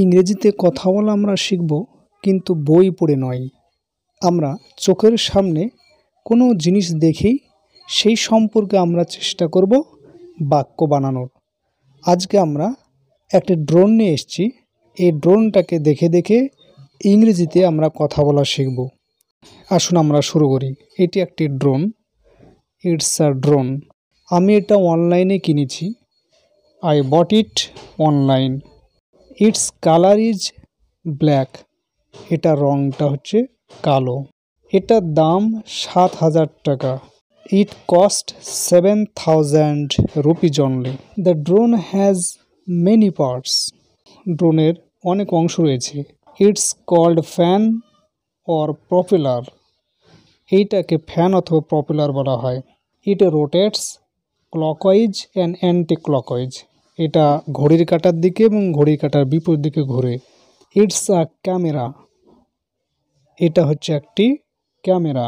ইংরেজিতে কথা বলা আমরা শিখব, কিন্তু বই পড়ে নয়। আমরা চোখের সামনে কোনো জিনিস দেখেই সেই সম্পর্কে আমরা চেষ্টা করব বাক্য বানানোর। আজকে আমরা একটা ড্রোন নিয়ে এসেছি। এই ড্রোনটাকে দেখে দেখে ইংরেজিতে আমরা কথা বলা শিখব। আসুন আমরা শুরু করি। এটি একটি ড্রোন। It's a drone. আমি এটা অনলাইনে কিনেছি। I bought it online. Its colour is black. এটা রংটা হচ্ছে কালো। এটার দাম ৭,০০০ টাকা। It cost 7,000 rupees only. The drone has many parts. ড্রোনের অনেক অংশ রয়েছে। It's called fan or propeller. এইটাকে ফ্যান অথবা প্রপেলার বলা হয়। It rotates clockwise and anticlockwise. এটা ঘড়ির কাঁটার দিকে এবং ঘড়ির কাঁটার বিপরীত দিকে ঘুরে। It's a camera. এটা হচ্ছে একটি ক্যামেরা।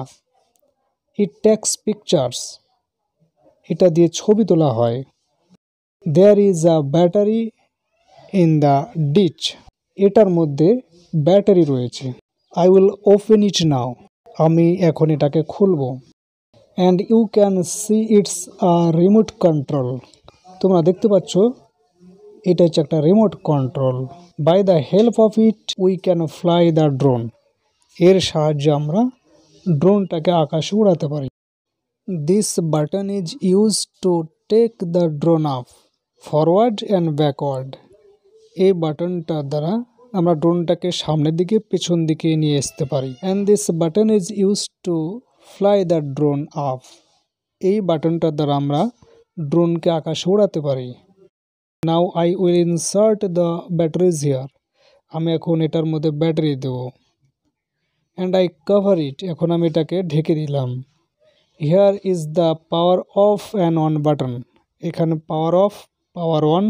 ইট টেকস পিকচার্স। এটা দিয়ে ছবি তোলা হয়। There is a battery in the ditch. এটার মধ্যে ব্যাটারি রয়েছে। I will open it now. আমি এখন এটাকে খুলব। And you can see it's a remote control. তোমরা দেখতে পাচ্ছ এটা হচ্ছে একটা remote control. By the help of it we can fly the drone. এর সাহায্যে আমরা ড্রোনটাকে আকাশে উড়াতে পারি। This button is use to take the drone up forward and backward. এই বাটনটার দ্বারা আমরা ড্রোনটাকে সামনের দিকে পেছন দিকে নিয়ে আসতে পারি। And this button is use to fly the drone up. এই বাটনটার দ্বারা আমরা ড্রোনকে আকাশে উড়াতে পারি। Now I will insert the batteries here. আমি এখন এটার মধ্যে ব্যাটারি দেব। And I cover it. এখন আমি এটাকে ঢেকে দিলাম। Here is the power off and on button. এখানে পাওয়ার অফ, পাওয়ার অন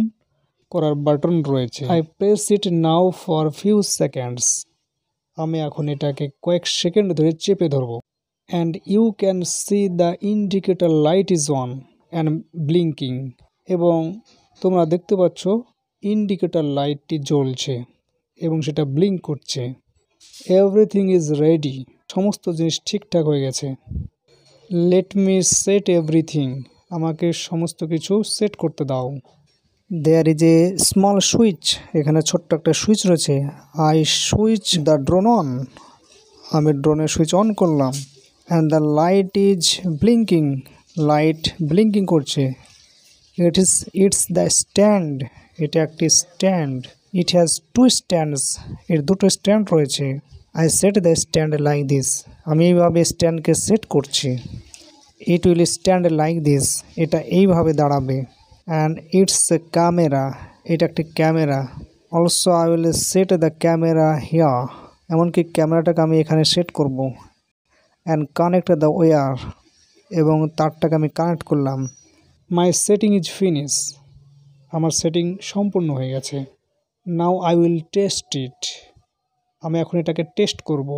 করার বাটন রয়েছে। I press it now for few seconds. আমি এখন এটাকে কয়েক সেকেন্ড ধরে চেপে ধরব। And you can see the indicator light is on and blinking. এবং তোমরা দেখতে পাচ্ছ ইন্ডিকেটর লাইটটি জ্বলছে এবং সেটা ব্লিঙ্ক করছে। Everything is ready. সমস্ত জিনিস ঠিকঠাক হয়ে গেছে। Let me set everything. আমাকে সমস্ত কিছু সেট করতে দাও। There is a small switch. এখানে ছোট্ট একটা সুইচ রয়েছে। I switch the drone on. আমি ড্রোনের সুইচ অন করলাম। And the light is blinking. Light blinking করছে। It's the stand. এটা একটি stand. It has two stands. এর দুটো স্ট্যান্ড রয়েছে। I set the stand like this. আমি এইভাবে স্ট্যান্ডকে সেট করছি। It will stand like this. এটা এইভাবে দাঁড়াবে। And it's a camera. এটা একটি camera. Also I will set the camera here. এমনকি ক্যামেরাটাকে আমি এখানে সেট করব। And connect the wire. এবং তারটাকে আমি কানেক্ট করলাম। My setting is finish. আমার সেটিং সম্পূর্ণ হয়ে গেছে। Now I will test it. আমি এখন এটাকে টেস্ট করব।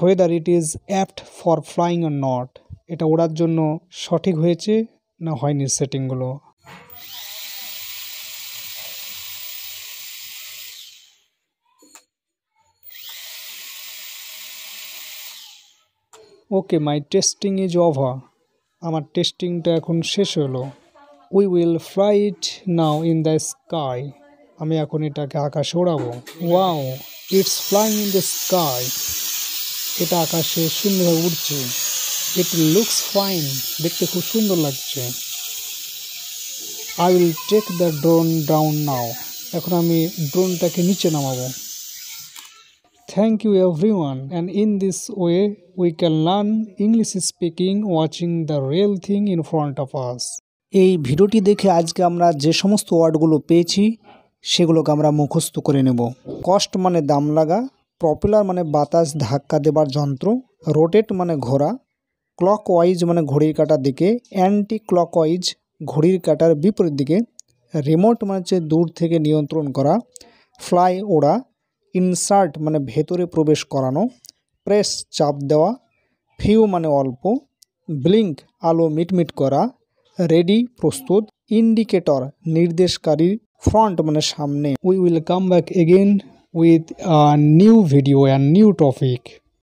Whether it is apt for flying or not. এটা ওড়ার জন্য সঠিক হয়েছে না হয়নি সেটিংগুলো। Okay, my testing is over. আমার টেস্টিংটা এখন শেষ হলো। We will fly it now in the sky. আমি এখন এটাকে আকাশে ওড়াবো। Wow, it's flying in the sky. এটা আকাশে সুন্দরভাবে উড়ছে। It looks fine. দেখতে খুব সুন্দর লাগছে। I will take the drone down now. এখন আমি ড্রোনটাকে নিচে নামাবো। Thank you everyone. And in this way we can learn English speaking watching the real thing in front of us. এই ভিডিওটি দেখে আজকে আমরা যে সমস্ত ওয়ার্ডগুলো পেয়েছি সেগুলোকে আমরা মুখস্থ করে নেব। কস্ট মানে দাম লাগা। প্রপেলার মানে বাতাস ধাক্কা দেবার যন্ত্র। রোটেট মানে ঘোরা। ক্লকওয়াইজ মানে ঘড়ির কাঁটার দিকে। অ্যান্টি ক্লকওয়াইজ ঘড়ির কাঁটার বিপরীত দিকে। রিমোট মানে হচ্ছে দূর থেকে নিয়ন্ত্রণ করা। ফ্লাই ওড়া। ইনসার্ট মানে ভেতরে প্রবেশ করানো। প্রেস চাপ দেওয়া। ফিউ মানে অল্প। ব্লিঙ্ক আলো মিটমিট করা। রেডি প্রস্তুত। ইন্ডিকেটর নির্দেশকারী ফ্রন্ট মানে সামনে। We will come back again with a new video and new topic.